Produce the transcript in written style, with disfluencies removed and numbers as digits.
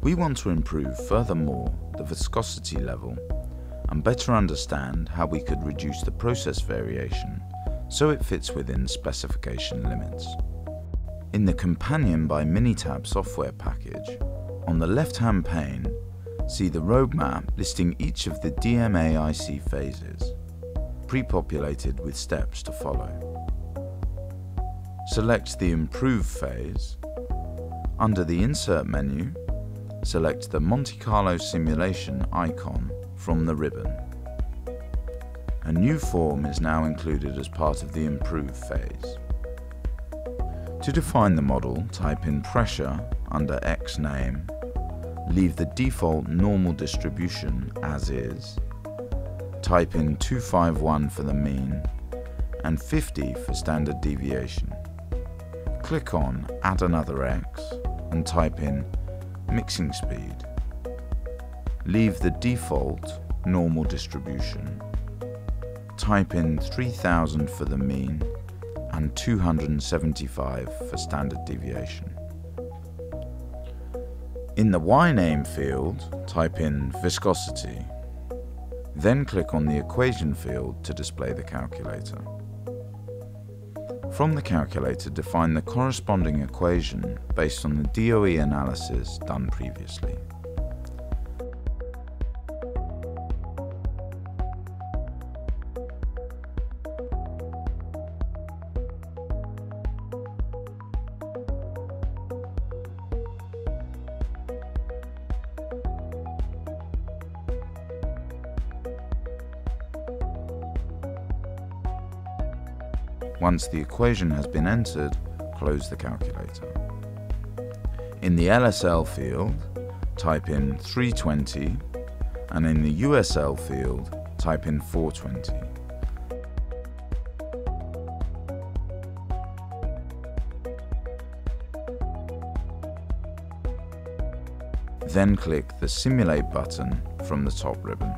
We want to improve furthermore the viscosity level and better understand how we could reduce the process variation so it fits within specification limits. In the Companion by Minitab software package, on the left-hand pane, see the roadmap listing each of the DMA-IC phases, pre-populated with steps to follow. Select the Improve phase. Under the Insert menu, select the Monte Carlo simulation icon from the ribbon. A new form is now included as part of the Improve phase. To define the model, type in Pressure under X name, leave the default normal distribution as is, type in 251 for the mean, and 50 for standard deviation. Click on Add another X and type in Mixing Speed. Leave the default normal distribution. Type in 3000 for the mean and 275 for standard deviation. In the Y name field, type in viscosity. Then click on the equation field to display the calculator. From the calculator, define the corresponding equation based on the DOE analysis done previously. Once the equation has been entered, close the calculator. In the LSL field, type in 320, and in the USL field, type in 420. Then click the Simulate button from the top ribbon.